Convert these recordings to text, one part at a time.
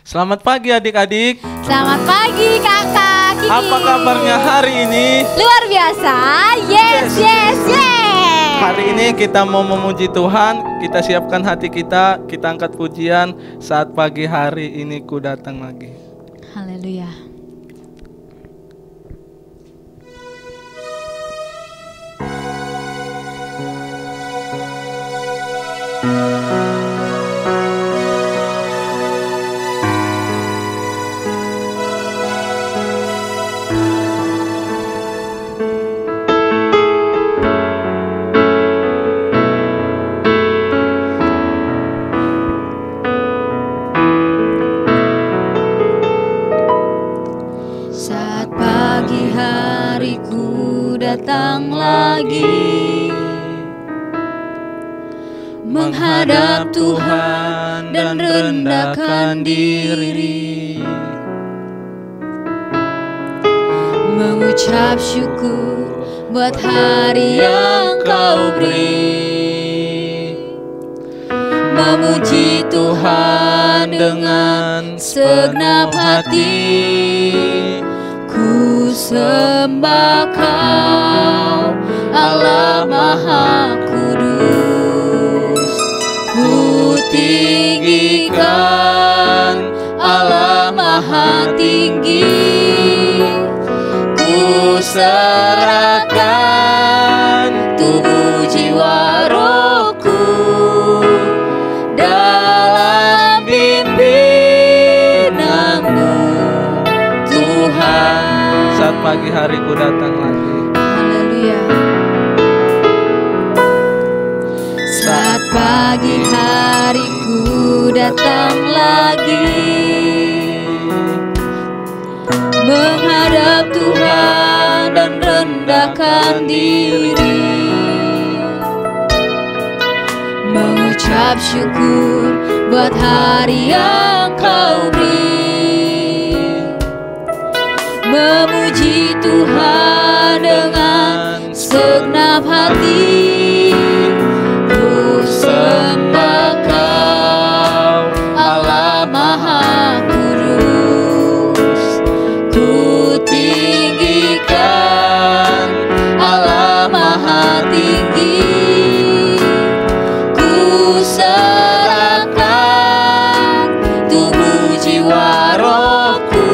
Selamat pagi adik-adik. Selamat pagi kakak Kiki. Apa kabarnya hari ini? Luar biasa. Yes. Hari ini kita mau memuji Tuhan. Kita siapkan hati kita angkat pujian. Saat pagi hari ini ku datang lagi. Haleluya. Datang lagi menghadap Tuhan dan rendahkan diri, mengucap syukur buat hari yang Kau beri, memuji Tuhan dengan segenap hati. Ku sembah Kau, Allah Maha Kudus. Ku tinggikan Allah Maha Tinggi. Ku serahkan tubuh jiwa rohku dalam pimpinanmu Tuhan. Saat pagi hari ku datang lagi. Haleluya. Saat pagi hari ku datang lagi menghadap Tuhan dan rendahkan diri, mengucap syukur buat hari yang Kau beri, memuji Tuhan dengan segenap hati. Ku sembah Kau, Allah Maha Kudus. Ku tinggikan Allah Maha Tinggi. Ku serahkan tubuh jiwa rohku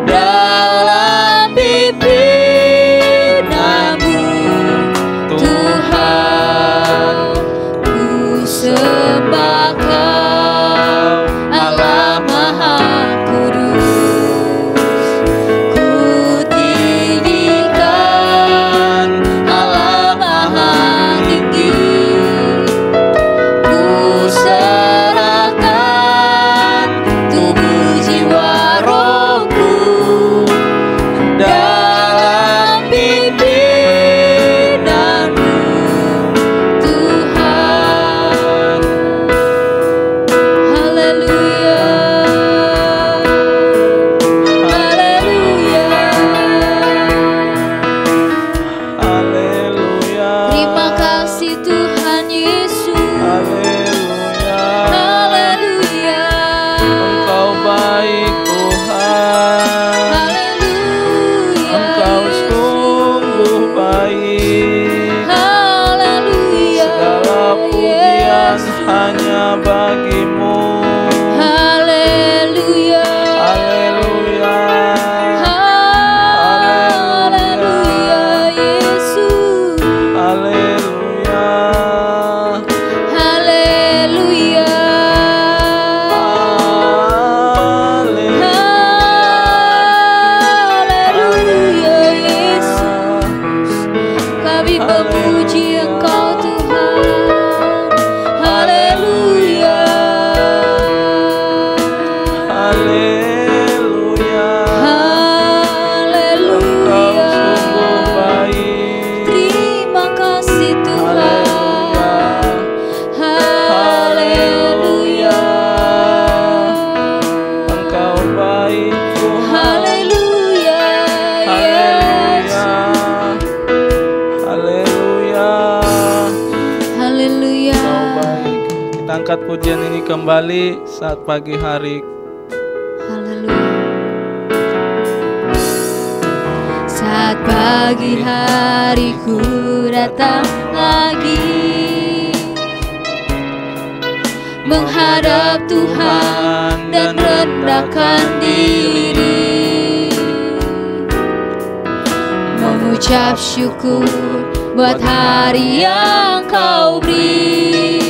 dalam pimpinanmu Tuhan. Ku sembah Kau, Allah Maha Kudus. Ku tinggikan Allah Maha Tinggi. Ku serahkan tubuh jiwa rohku dalam pimpinanmu Tuhan. Haleluya. Haleluya. Haleluya. Terima kasih Tuhan Yesus. Haleluya. Haleluya. Engkau baik Tuhan. Haleluya. Engkau sungguh baik. Haleluya. Segala pujian hanya bagimu. Haleluya. Haleluya. Haleluya Yesus. Haleluya. Haleluya. Haleluya Yesus. Kami memuji Engkau Tuhan. Haleluya. Haleluya. Engkau Haleluya. sungguh baik. Terima kasih Tuhan. Haleluya. Engkau baik Tuhan. Haleluya Yesus. Haleluya. Haleluya. angkat pujian ini kembali saat pagi hari. Haleluya. Saat pagi hari ku datang lagi menghadap Tuhan dan rendahkan diri, mengucap syukur buat hari yang Kau beri,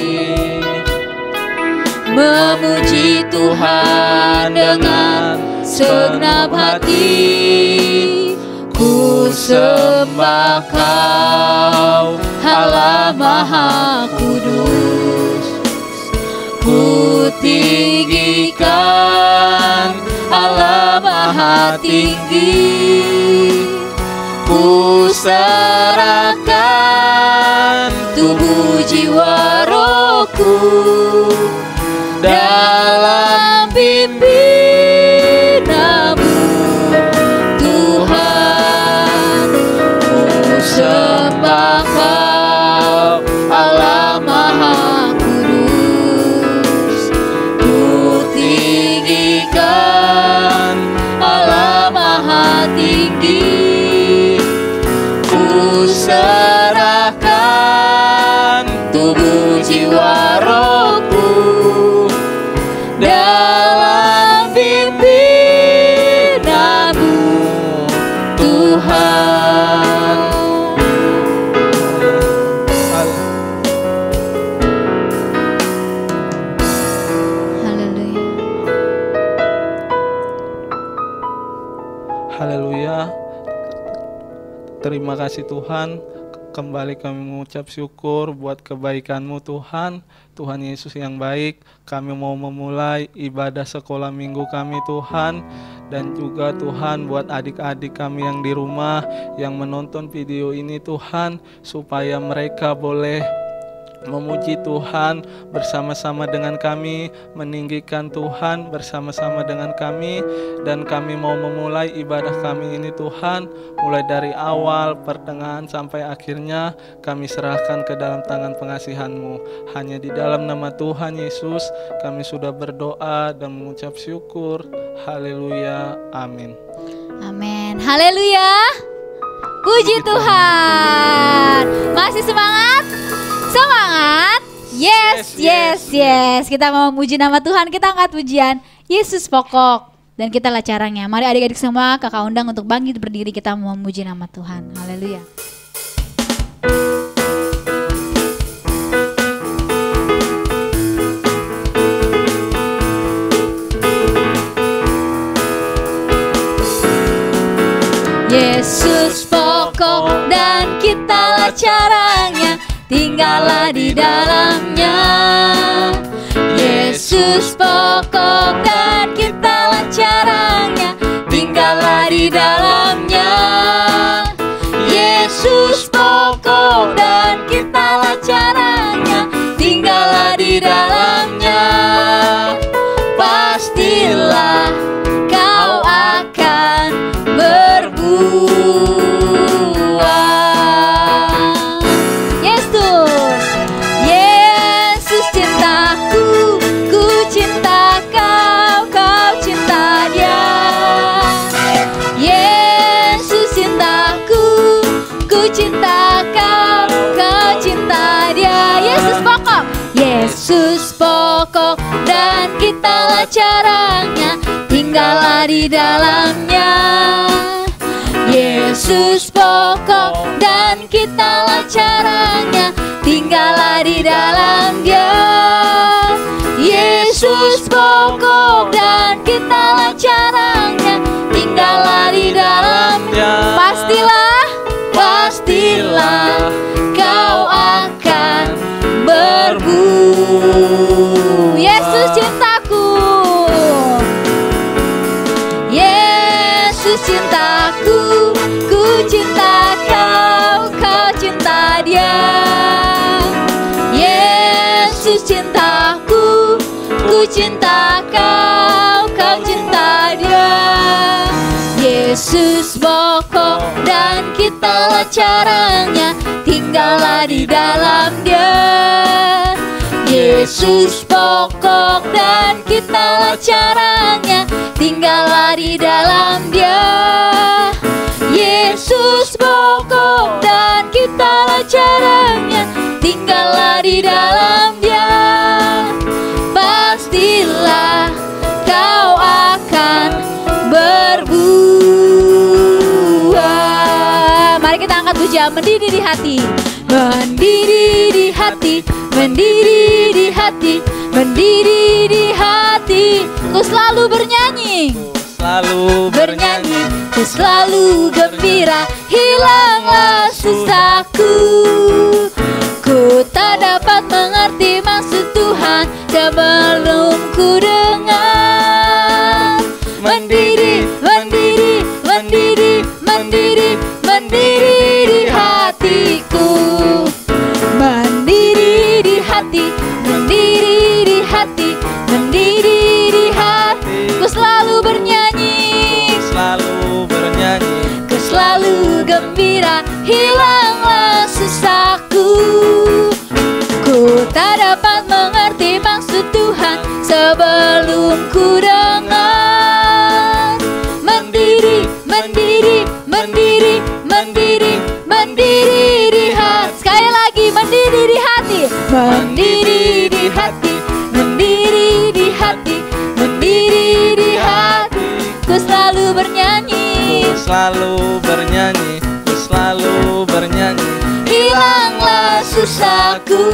memuji Tuhan dengan segenap hati. Ku sembah Kau, Allah Maha Kudus. Ku tinggikan Allah Maha Tinggi. Ku serahkan tubuh jiwa rohku dalam pimpinanmu Tuhan. Ku sembah Kau, Allah Maha Kudus. Ku tinggikan Allah Maha Tinggi. Ku serahkan tubuh jiwa rohku dalam pimpinanmu Tuhan. Haleluya. Haleluya. Terima kasih Tuhan. Kembali kami mengucap syukur buat kebaikan-Mu Tuhan. Tuhan Yesus yang baik, kami mau memulai ibadah sekolah minggu kami Tuhan. Dan juga Tuhan buat adik-adik kami yang di rumah yang menonton video ini Tuhan, supaya mereka boleh memuji Tuhan bersama-sama dengan kami, meninggikan Tuhan bersama-sama dengan kami. Dan kami mau memulai ibadah kami ini Tuhan, mulai dari awal, pertengahan sampai akhirnya kami serahkan ke dalam tangan pengasihan-Mu. Hanya di dalam nama Tuhan Yesus kami sudah berdoa dan mengucap syukur. Haleluya, amin. Amin. Haleluya. Puji Tuhan. Masih semangat? Semangat. Yes, yes, yes. Kita mau memuji nama Tuhan. Kita angkat pujian Yesus pokok. Dan kita lah caranya. Mari adik-adik semua kakak undang untuk bangkit berdiri. Kita mau memuji nama Tuhan. Haleluya. Yesus pokok dan kitalah caranya, tinggallah di dalamnya. Yesus pokok dan kitalah caranya, tinggallah di dalamnya. Yesus pokok dan kitalah caranya, tinggallah di dalamnya. Pastilah kau akan berbuah. Yesus, Yesus cintaku, ku cinta kau, kau cinta dia. Yesus cintaku, ku cinta kau, kau cinta dia. Yesus pokok, Yesus pokok dan kitalah caranya, tinggallah di dalamnya. Yesus pokok dan kitalah caranya, tinggallah di dalam Dia. Yesus pokok dan kitalah caranya, tinggallah di dalamnya. Pastilah, pastilah kau akan berbuah. Yesus cintaku, Yesus cintaku, ku cinta kau, kau cinta dia. Yesus cintaku, ku cinta kau, kau cinta dia. Yesus pokok dan kitalah caranya, tinggallah di dalam Dia. Yesus pokok dan kitalah caranya, tinggallah di dalam Dia. Yesus pokok dan kitalah caranya, tinggallah di dalam Dia. Pastilah kau akan berbuah. Mari kita angkat pujian, mendidih di hati, mendidih di hati, mendidih di hati, mendidih di hati. Ku selalu bernyanyi, Selalu bernyanyi, ku selalu gembira, hilanglah susahku. Ku tak dapat mengerti maksud Tuhan sebelum ku dengar. Mendidih, mendidih, mendidih, mendidih, mendidih di hatiku. Mendidih di hati, mendidih di hati, mendidih di hati. Ku selalu bernyanyi, selalu bernyanyi, ku selalu gembira, hilanglah susahku. Ku tak dapat mengerti maksud Tuhan sebelum ku dengar. Mendidih, mendidih, mendidih, mendidih, mendidih di hati. Sekali lagi, mendidih di hati, mendidih di hati, mendidih di hati, mendidih di hati. Ku selalu bernyanyi, ku selalu bernyanyi, ku selalu bernyanyi. hilanglah susahku.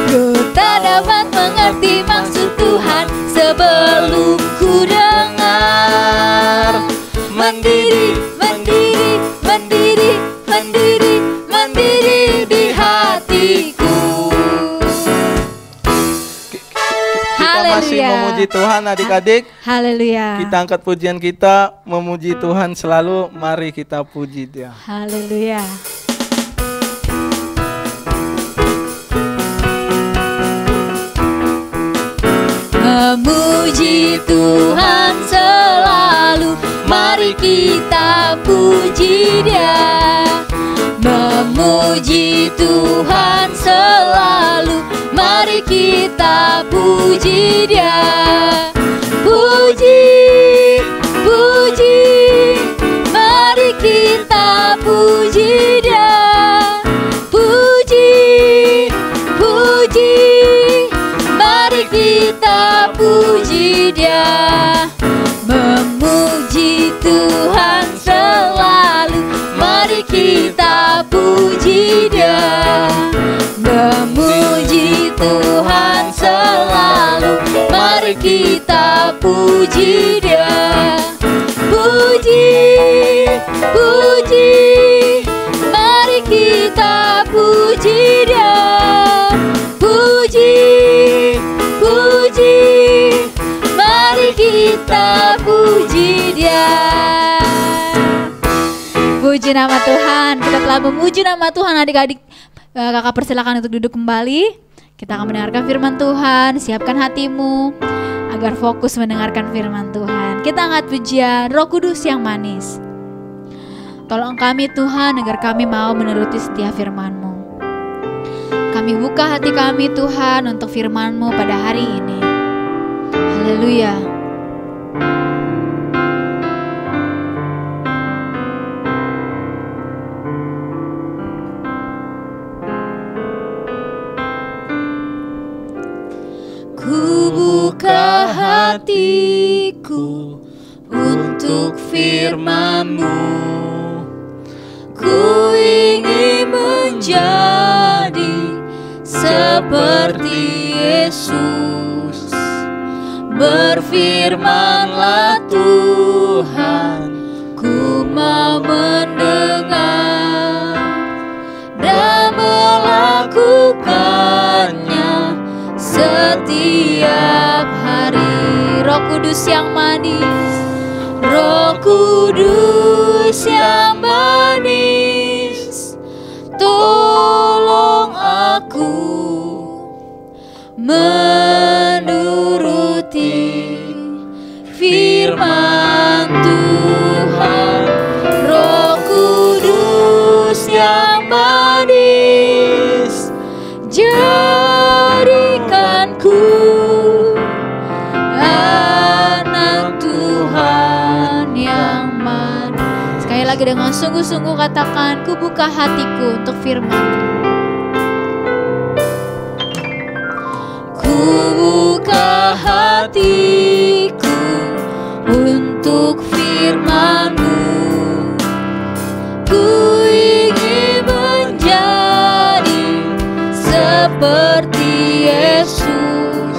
Ku tak dapat mengerti maksud Tuhan sebelum ku dengar. Mendidih, mendidih, mendidih, mendidih, mendidih di hatiku. Kita masih Haleluya. memuji Tuhan adik-adik. Haleluya. Kita angkat pujian kita, memuji Tuhan selalu. Mari kita puji Dia. Haleluya. Memuji Tuhan selalu, mari kita puji Dia. Memuji Tuhan selalu, mari kita puji Dia. Puji, puji, mari kita puji Dia. Puji, puji, mari kita puji Dia. Memuji Tuhan selalu, mari kita puji Dia. Memuji Tuhan selalu, mari kita puji Dia. Puji, puji, mari kita puji Dia. Puji, puji, mari kita puji Dia. Puji nama Tuhan. Kita telah memuji nama Tuhan. Adik-adik, kakak persilakan untuk duduk kembali. Kita akan mendengarkan firman Tuhan. Siapkan hatimu agar fokus mendengarkan firman Tuhan. Kita angkat pujian Roh Kudus yang manis. Tolong kami Tuhan agar kami mau menuruti setiap firman-Mu. Kami buka hati kami Tuhan untuk firman-Mu pada hari ini. Haleluya. Ku buka hatiku untuk firman-Mu. Ku ingin menjadi seperti Yesus. Berfirmanlah Tuhan, ku mau mendengar dan melakukannya setiap hari. Roh Kudus yang manis, Roh Kudus yang manis, tolong aku menuruti firman Tuhan. Roh Kudus yang manis, jadi dengan sungguh-sungguh katakan, ku buka hatiku untuk firman-Mu. Ku buka hatiku untuk firman-Mu. Ku ingin menjadi seperti Yesus.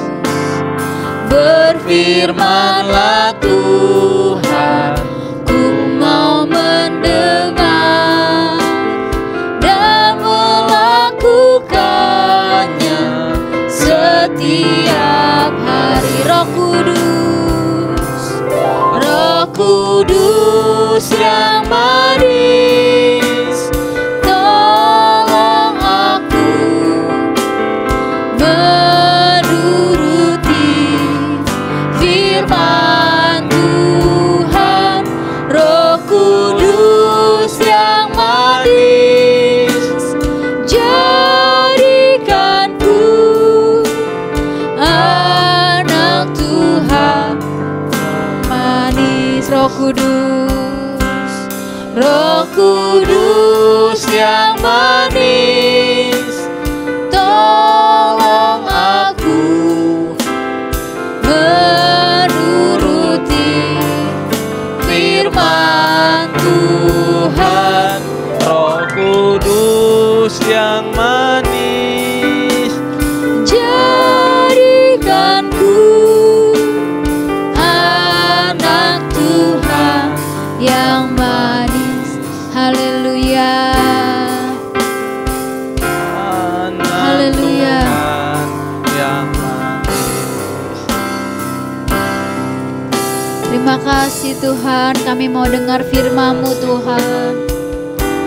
Berfirmanlah Tuhan, ku mau mendengar dan melakukannya setiap hari. Roh Kudus yang manis, tolong aku menuruti firman Tuhan. Roh Kudus yang manis, jadikanku anak Tuhan manis. Roh Kudus yang manis, tolong aku menuruti firman Tuhan. Roh Kudus yang manis, jadikanku anak Tuhan yang manis. Haleluya. Haleluya. Yang manis. Terima kasih Tuhan, kami mau dengar firman-Mu Tuhan.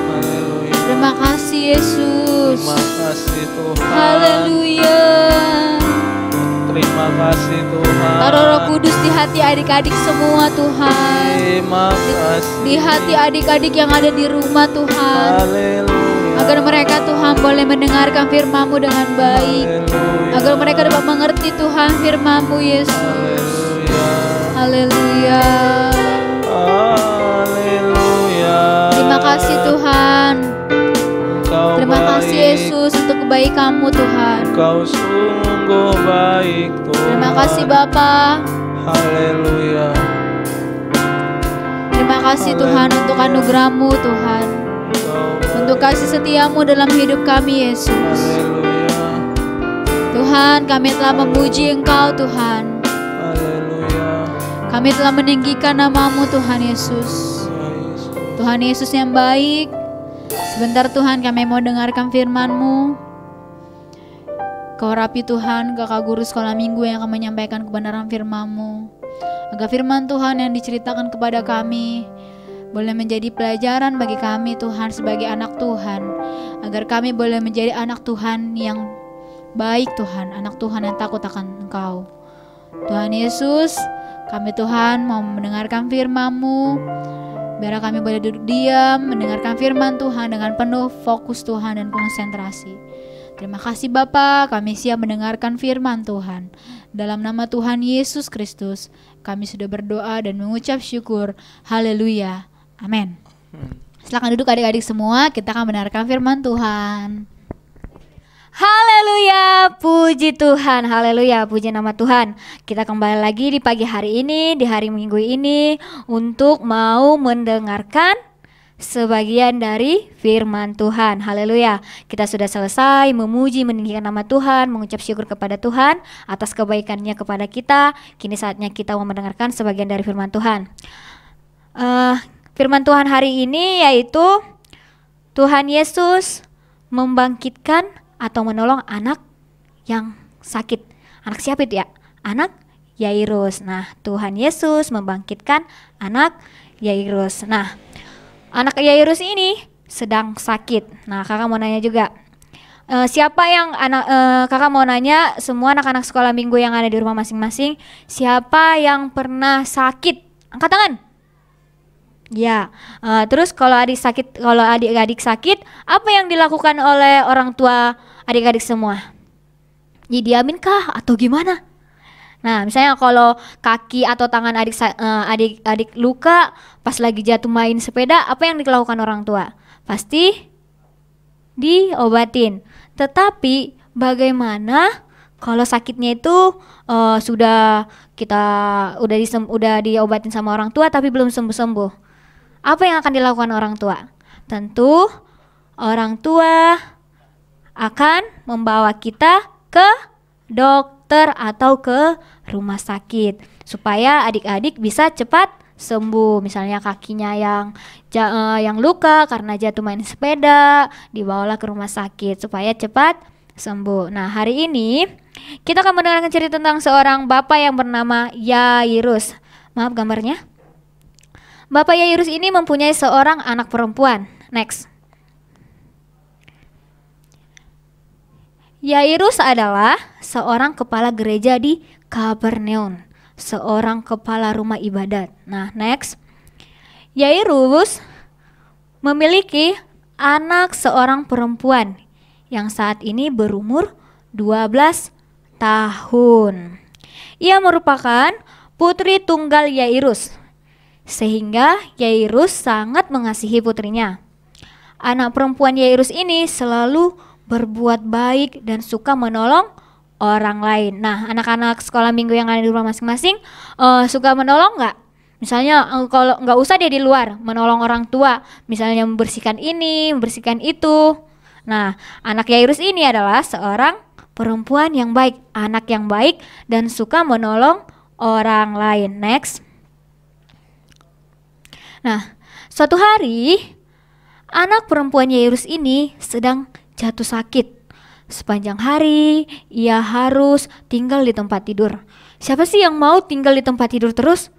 Haleluya. Terima kasih Yesus. Terima kasih Tuhan. Haleluya. Terima kasih Tuhan. Taruh Roh Kudus di hati adik-adik semua Tuhan. Terima kasih. Di hati adik-adik yang ada di rumah Tuhan. Haleluya. Agar mereka Tuhan boleh mendengarkan firman-Mu dengan baik. Haleluya. Agar mereka dapat mengerti Tuhan firman-Mu Yesus. Haleluya. Haleluya. Haleluya. Terima kasih Tuhan. Engkau Terima kasih baik. Yesus untuk kebaikan-Mu Tuhan. Engkau sungguh baik Tuhan. Terima kasih Bapa. Haleluya. Terima kasih Tuhan untuk anugerah-Mu Tuhan. Untuk kasih setia-Mu dalam hidup kami Yesus. Haleluya. Tuhan, kami telah memuji Engkau Tuhan. Haleluya. Kami telah meninggikan nama-Mu Tuhan Yesus. Ya Yesus. Tuhan Yesus yang baik. Sebentar Tuhan, kami mau dengarkan firman-Mu. Kau rapi Tuhan, Kakak guru sekolah minggu yang akan menyampaikan kebenaran firman-Mu. Agar firman Tuhan yang diceritakan kepada kami boleh menjadi pelajaran bagi kami Tuhan sebagai anak Tuhan. Agar kami boleh menjadi anak Tuhan yang baik Tuhan, anak Tuhan yang takut akan Engkau. Tuhan Yesus, kami Tuhan mau mendengarkan firman-Mu. Biar kami boleh duduk diam, mendengarkan firman Tuhan dengan penuh fokus Tuhan dan konsentrasi. Terima kasih Bapa, kami siap mendengarkan firman Tuhan. Dalam nama Tuhan Yesus Kristus, kami sudah berdoa dan mengucap syukur. Haleluya. Amin. Silakan duduk adik-adik semua, kita akan mendengarkan firman Tuhan. Haleluya, puji Tuhan, haleluya, puji nama Tuhan. Kita kembali lagi di pagi hari ini, di hari Minggu ini untuk mau mendengarkan sebagian dari firman Tuhan. Haleluya. Kita sudah selesai memuji, meninggikan nama Tuhan, mengucap syukur kepada Tuhan atas kebaikannya kepada kita. Kini saatnya kita mau mendengarkan sebagian dari firman Tuhan. Firman Tuhan hari ini yaitu Tuhan Yesus membangkitkan atau menolong anak yang sakit. Anak siapa itu ya? Anak Yairus. Nah, Tuhan Yesus membangkitkan anak Yairus. Nah, anak Yairus ini sedang sakit. Nah, kakak mau nanya juga. Siapa yang kakak mau nanya semua anak-anak sekolah minggu yang ada di rumah masing-masing, siapa yang pernah sakit? Angkat tangan. Ya. Terus kalau adik-adik sakit, apa yang dilakukan oleh orang tua adik-adik semua? Didiamin kah atau gimana? Nah, misalnya kalau kaki atau tangan adik luka pas lagi jatuh main sepeda, apa yang dilakukan orang tua? Pasti diobatin. Tetapi bagaimana kalau sakitnya itu udah diobatin sama orang tua tapi belum sembuh-sembuh? Apa yang akan dilakukan orang tua? Tentu orang tua akan membawa kita ke dokter atau ke rumah sakit supaya adik-adik bisa cepat sembuh. Misalnya kakinya yang luka karena jatuh main sepeda, dibawalah ke rumah sakit supaya cepat sembuh. Nah, hari ini kita akan mendengarkan cerita tentang seorang bapak yang bernama Yairus. Maaf gambarnya. Bapak Yairus ini mempunyai seorang anak perempuan. Next. Yairus adalah seorang kepala gereja di Kapernaum, seorang kepala rumah ibadat. Nah, next. Yairus memiliki anak seorang perempuan yang saat ini berumur 12 tahun. Ia merupakan putri tunggal Yairus, sehingga Yairus sangat mengasihi putrinya. Anak perempuan Yairus ini selalu berbuat baik dan suka menolong orang lain. Nah, anak-anak sekolah minggu yang ada di rumah masing-masing suka menolong nggak? Misalnya kalau nggak usah dia di luar, menolong orang tua, misalnya membersihkan ini, membersihkan itu. Nah, anak Yairus ini adalah seorang perempuan yang baik, anak yang baik dan suka menolong orang lain. Next. Nah, suatu hari anak perempuan Yairus ini sedang jatuh sakit. Sepanjang hari ia harus tinggal di tempat tidur. Siapa sih yang mau tinggal di tempat tidur terus?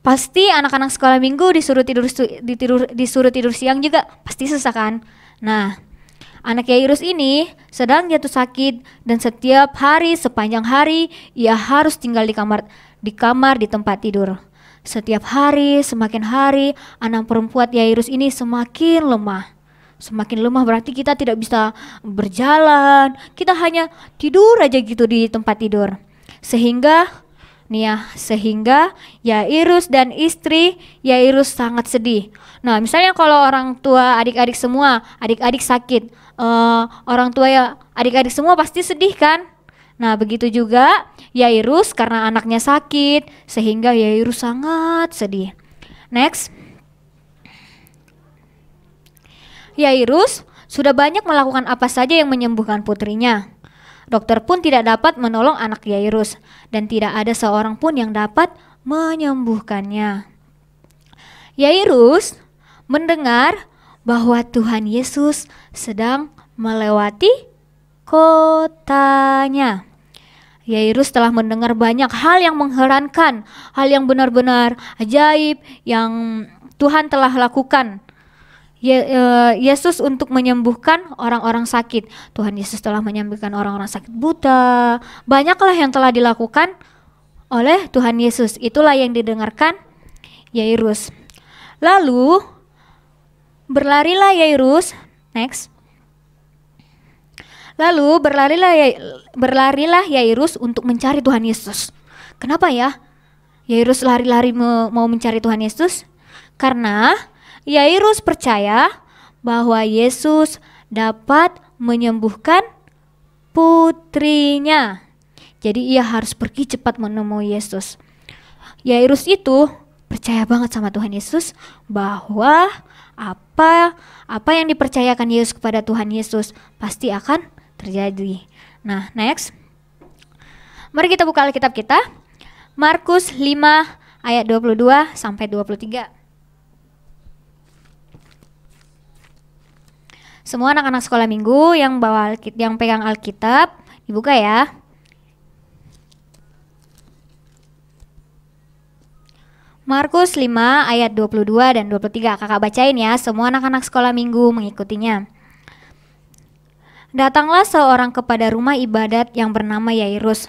Pasti anak-anak sekolah minggu disuruh tidur siang juga pasti susah kan? Nah, anak Yairus ini sedang jatuh sakit dan setiap hari sepanjang hari ia harus tinggal di kamar di tempat tidur. Setiap hari semakin hari anak perempuan Yairus ini semakin lemah. Semakin lemah berarti kita tidak bisa berjalan, kita hanya tidur aja gitu di tempat tidur. Sehingga Yairus dan istri Yairus sangat sedih. Nah, misalnya kalau orang tua adik-adik sakit, orang tua adik-adik semua pasti sedih kan? Nah, begitu juga Yairus karena anaknya sakit, sehingga Yairus sangat sedih. Next. Yairus sudah banyak melakukan apa saja yang menyembuhkan putrinya. Dokter pun tidak dapat menolong anak Yairus dan tidak ada seorang pun yang dapat menyembuhkannya. Yairus mendengar bahwa Tuhan Yesus sedang melewati kotanya. Yairus telah mendengar banyak hal yang mengherankan, hal yang benar-benar ajaib yang Tuhan telah lakukan. Yesus untuk menyembuhkan orang-orang sakit. Tuhan Yesus telah menyembuhkan orang-orang sakit buta. Banyaklah yang telah dilakukan oleh Tuhan Yesus. Itulah yang didengarkan Yairus. Lalu berlarilah Yairus. Next. Lalu berlarilah Yairus untuk mencari Tuhan Yesus. Kenapa ya? Yairus lari-lari mau mencari Tuhan Yesus? Karena Yairus percaya bahwa Yesus dapat menyembuhkan putrinya. Jadi ia harus pergi cepat menemui Yesus. Yairus itu percaya banget sama Tuhan Yesus bahwa apa yang dipercayakan Yesus kepada Tuhan Yesus pasti akan terjadi. Nah, next. Mari kita buka Alkitab kita. Markus 5 ayat 22 sampai 23. Semua anak-anak sekolah minggu yang pegang Alkitab, dibuka ya. Markus 5 ayat 22 dan 23. Kakak bacain ya, semua anak-anak sekolah minggu mengikutinya. Datanglah seorang kepada rumah ibadat yang bernama Yairus.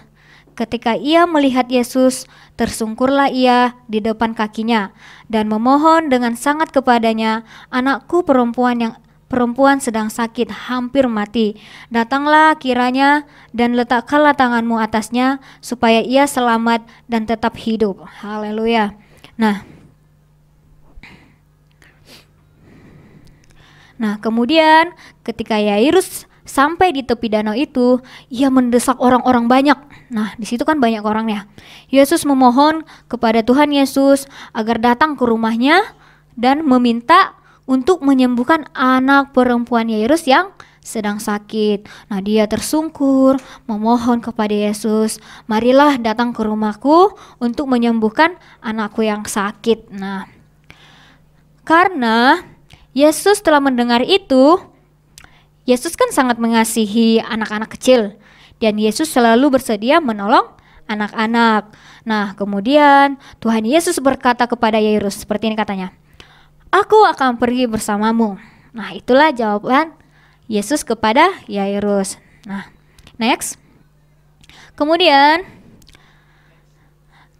Ketika ia melihat Yesus, tersungkurlah ia di depan kakinya dan memohon dengan sangat kepadanya, anakku perempuan yang perempuan sedang sakit, hampir mati. Datanglah kiranya dan letakkanlah tanganmu atasnya supaya ia selamat dan tetap hidup. Haleluya. Nah, kemudian ketika Yairus sampai di tepi danau itu, ia mendesak orang-orang banyak. Nah, di situ kan banyak orangnya. Yesus memohon kepada Tuhan Yesus agar datang ke rumahnya dan meminta untuk menyembuhkan anak perempuan Yairus yang sedang sakit. Nah, dia tersungkur memohon kepada Yesus, "Marilah datang ke rumahku untuk menyembuhkan anakku yang sakit." Nah, karena Yesus telah mendengar itu, Yesus kan sangat mengasihi anak-anak kecil dan Yesus selalu bersedia menolong anak-anak. Nah, kemudian Tuhan Yesus berkata kepada Yairus seperti ini katanya, "Aku akan pergi bersamamu." Nah, itulah jawaban Yesus kepada Yairus. Nah, next. Kemudian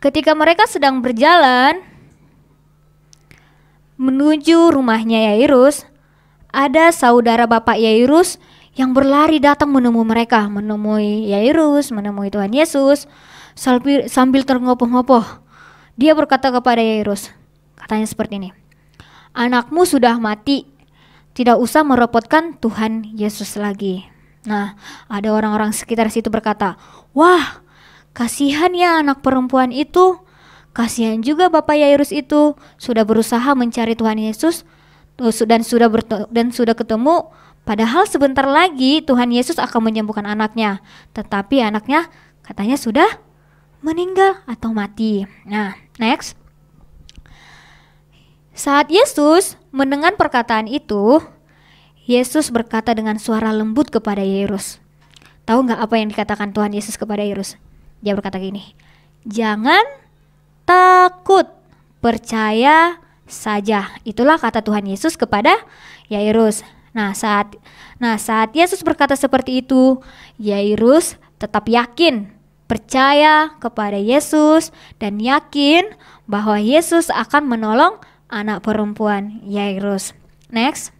ketika mereka sedang berjalan menuju rumahnya Yairus, ada saudara bapak Yairus yang berlari datang menemui Yairus, menemui Tuhan Yesus sambil terngopoh-ngopoh. Dia berkata kepada Yairus, katanya seperti ini, "Anakmu sudah mati, tidak usah merepotkan Tuhan Yesus lagi." Nah, ada orang-orang sekitar situ berkata, "Wah, kasihan ya anak perempuan itu. Kasihan juga Bapak Yairus itu, sudah berusaha mencari Tuhan Yesus dan sudah ketemu. Padahal sebentar lagi Tuhan Yesus akan menyembuhkan anaknya. Tetapi anaknya katanya sudah meninggal atau mati." Nah, next. Saat Yesus mendengar perkataan itu, Yesus berkata dengan suara lembut kepada Yairus. Tahu nggak apa yang dikatakan Tuhan Yesus kepada Yairus? Dia berkata gini, "Jangan takut, percaya saja." Itulah kata Tuhan Yesus kepada Yairus. Nah, saat Yesus berkata seperti itu, Yairus tetap yakin, percaya kepada Yesus dan yakin bahwa Yesus akan menolong anak perempuan Yairus. Next.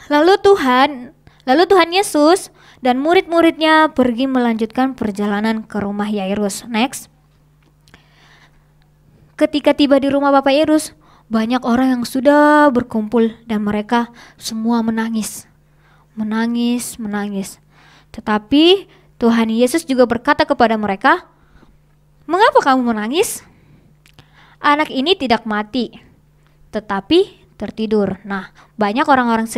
Lalu Tuhan Yesus dan murid-muridnya pergi melanjutkan perjalanan ke rumah Yairus. Next. Ketika tiba di rumah Bapak Yairus, banyak orang yang sudah berkumpul dan mereka semua menangis. Tetapi Tuhan Yesus juga berkata kepada mereka, "Mengapa kamu menangis? Anak ini tidak mati, tetapi tertidur." Nah, banyak orang-orang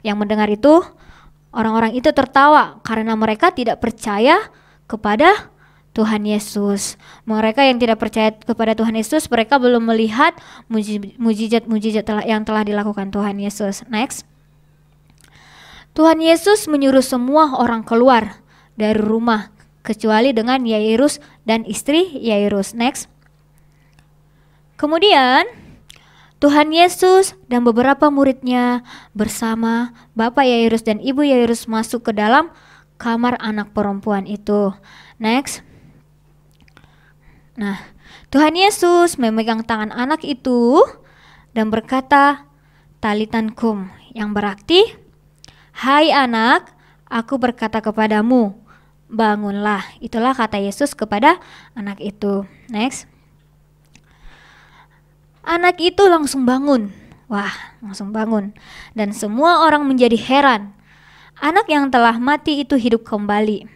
yang mendengar itu, orang-orang itu tertawa karena mereka tidak percaya kepada Tuhan Yesus. Mereka yang tidak percaya kepada Tuhan Yesus, mereka belum melihat mujizat-mujizat yang telah dilakukan Tuhan Yesus. Next. Tuhan Yesus menyuruh semua orang keluar dari rumah kecuali dengan Yairus dan istri Yairus. Next. Kemudian Tuhan Yesus dan beberapa muridnya bersama Bapak Yairus dan Ibu Yairus masuk ke dalam kamar anak perempuan itu. Next. Nah, Tuhan Yesus memegang tangan anak itu dan berkata, "Talitan kum," yang berarti, "Hai anak, aku berkata kepadamu, bangunlah." Itulah kata Yesus kepada anak itu. Next. Anak itu langsung bangun. Wah, langsung bangun. Dan semua orang menjadi heran. Anak yang telah mati itu hidup kembali.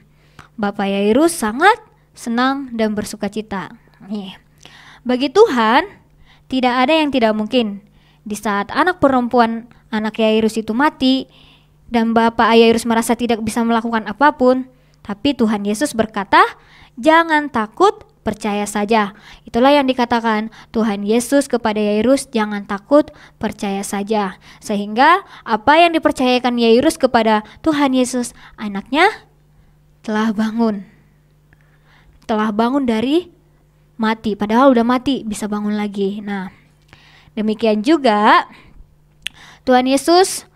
Bapak Yairus sangat senang dan bersukacita. Bagi Tuhan, tidak ada yang tidak mungkin. Di saat anak perempuan anak Yairus itu mati dan Bapak Yairus merasa tidak bisa melakukan apapun, tapi Tuhan Yesus berkata, "Jangan takut, percaya saja." Itulah yang dikatakan Tuhan Yesus kepada Yairus, "Jangan takut, percaya saja." Sehingga apa yang dipercayakan Yairus kepada Tuhan Yesus, anaknya telah bangun dari mati, padahal udah mati, bisa bangun lagi. Nah, demikian juga Tuhan Yesus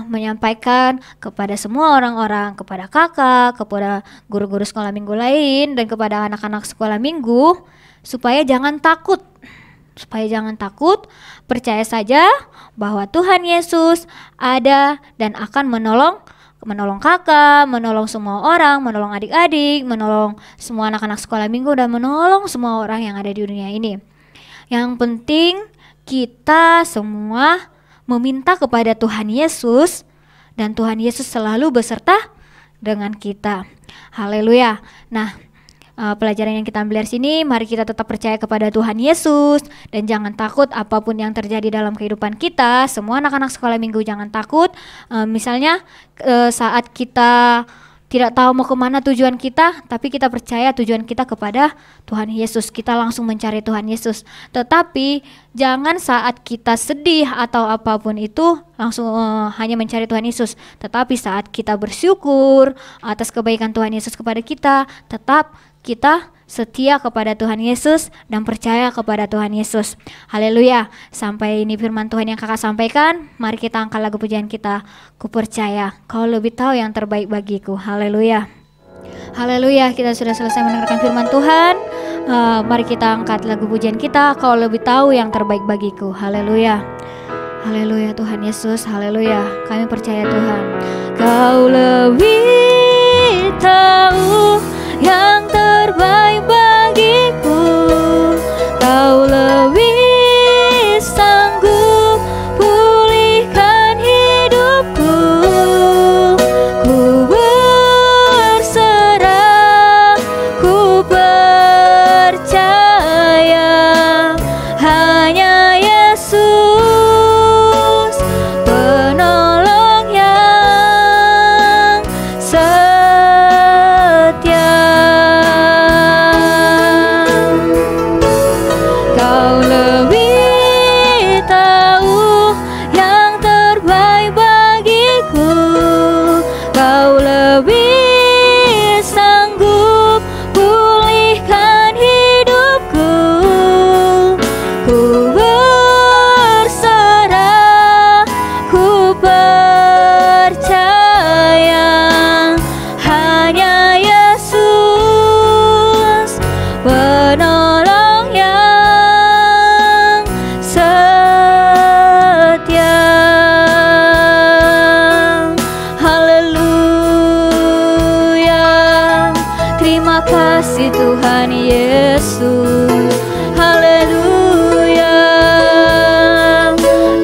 menyampaikan kepada semua orang-orang, kepada kakak, kepada guru-guru sekolah minggu lain, dan kepada anak-anak sekolah minggu, supaya jangan takut supaya jangan takut, percaya saja bahwa Tuhan Yesus ada dan akan menolong kakak, menolong semua orang, menolong adik-adik, menolong semua anak-anak sekolah minggu, dan menolong semua orang yang ada di dunia ini. Yang penting kita semua meminta kepada Tuhan Yesus, dan Tuhan Yesus selalu beserta dengan kita. Haleluya. Nah, pelajaran yang kita ambil dari sini, mari kita tetap percaya kepada Tuhan Yesus dan jangan takut apapun yang terjadi dalam kehidupan kita. Semua anak-anak sekolah minggu jangan takut. Misalnya saat kita tidak tahu mau kemana tujuan kita, tapi kita percaya tujuan kita kepada Tuhan Yesus, kita langsung mencari Tuhan Yesus. Tetapi jangan saat kita sedih atau apapun itu langsung hanya mencari Tuhan Yesus. Tetapi saat kita bersyukur atas kebaikan Tuhan Yesus kepada kita, tetap kita setia kepada Tuhan Yesus dan percaya kepada Tuhan Yesus. Haleluya. Sampai ini firman Tuhan yang kakak sampaikan. Mari kita angkat lagu pujian kita. Ku percaya Kau lebih tahu yang terbaik bagiku. Haleluya. Haleluya. Kita sudah selesai mendengarkan firman Tuhan. Mari kita angkat lagu pujian kita. Kau lebih tahu yang terbaik bagiku. Haleluya. Haleluya Tuhan Yesus. Haleluya. Kami percaya Tuhan. Kau lebih tahu yang terbaik bagiku, Kau lebih sanggup pulihkan hidupku. Ku berserah, ku percaya hanya Yesus penolong yang setia. Kau lebih tahu yang terbaik bagiku, Kau lebih sanggup pulihkan hidupku. Ku berserah, ku percaya hanya Yesus penolong yang setia. Haleluya. Terima kasih Tuhan Yesus. Haleluya.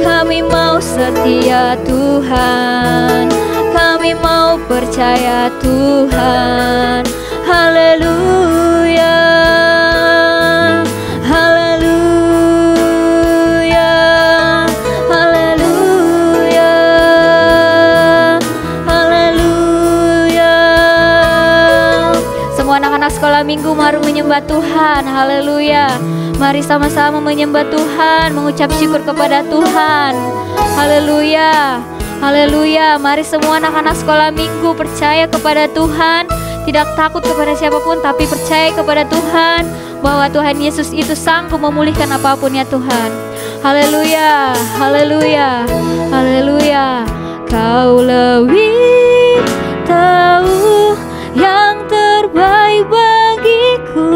Kami mau setia Tuhan, kami mau percaya Tuhan. Haleluya. Haleluya. Haleluya. Haleluya. Semua anak-anak sekolah minggu mari menyembah Tuhan. Haleluya. Mari sama-sama menyembah Tuhan, mengucap syukur kepada Tuhan. Haleluya. Haleluya. Mari semua anak-anak sekolah minggu percaya kepada Tuhan, tidak takut kepada siapapun, tapi percaya kepada Tuhan bahwa Tuhan Yesus itu sanggup memulihkan apapun ya Tuhan. Haleluya. Haleluya. Haleluya. Kau lebih tahu yang terbaik bagiku,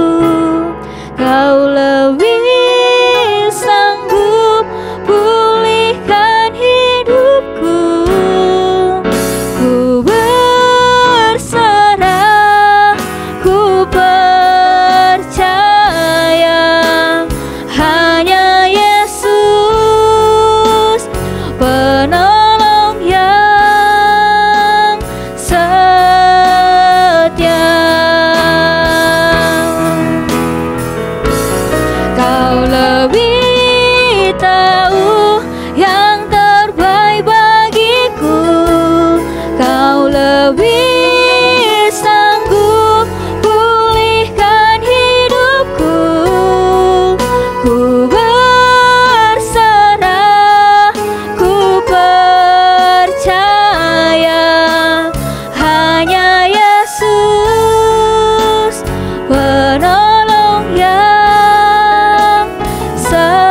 Kau lebih sanggup pulihkan hidupku. Ku berserah, ku percaya hanya Yesus penolong yang setia. Kau lebih tahu yang terbaik bagiku, Kau lebih sanggup pulihkan hidupku. Ku berserah, ku percaya hanya Yesus penolong yang setia.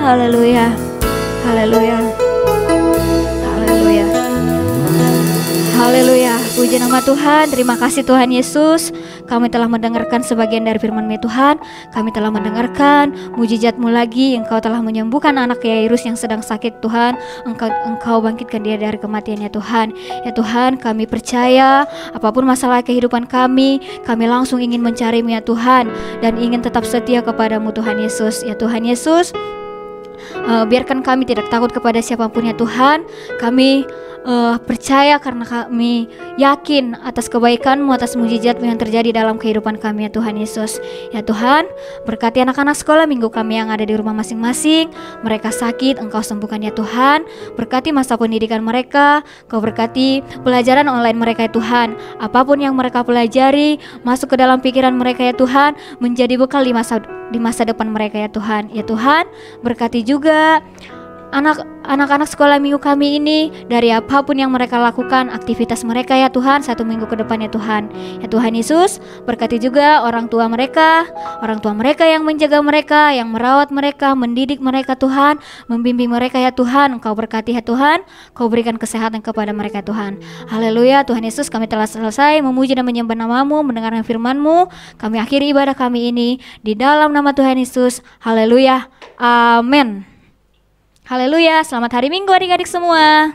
Haleluya. Haleluya. Haleluya. Haleluya. Puji nama Tuhan. Terima kasih Tuhan Yesus. kami telah mendengarkan sebagian dari firman-Mu ya Tuhan. Kami telah mendengarkan mujizat-Mu lagi. Engkau telah menyembuhkan anak Yairus yang sedang sakit Tuhan. Engkau bangkitkan dia dari kematian ya Tuhan. Ya Tuhan, kami percaya apapun masalah kehidupan kami langsung ingin mencari-Mu ya Tuhan, dan ingin tetap setia kepadamu Tuhan Yesus. Ya Tuhan Yesus, biarkan kami tidak takut kepada siapapun ya Tuhan. Kami percaya karena kami yakin atas kebaikan-Mu, atas mujizat-Mu yang terjadi dalam kehidupan kami ya Tuhan Yesus. Ya Tuhan, berkati anak-anak sekolah minggu kami yang ada di rumah masing-masing. Mereka sakit, Engkau sembuhkan ya Tuhan. Berkati masa pendidikan mereka, Kau berkati pelajaran online mereka ya Tuhan. Apapun yang mereka pelajari masuk ke dalam pikiran mereka ya Tuhan, menjadi bekal di masa depan mereka ya Tuhan. Ya Tuhan, berkati juga anak-anak sekolah minggu kami ini, dari apapun yang mereka lakukan, aktivitas mereka ya Tuhan, 1 minggu ke depan ya Tuhan. Ya Tuhan Yesus, berkati juga orang tua mereka yang menjaga mereka, yang merawat mereka, mendidik mereka Tuhan, membimbing mereka ya Tuhan. Engkau berkati ya Tuhan, Kau berikan kesehatan kepada mereka Tuhan. Haleluya. Tuhan Yesus, kami telah selesai memuji dan menyembah nama-Mu, mendengarkan firman-Mu. Kami akhiri ibadah kami ini di dalam nama Tuhan Yesus. Haleluya. Amin. Haleluya, selamat hari Minggu adik-adik semua.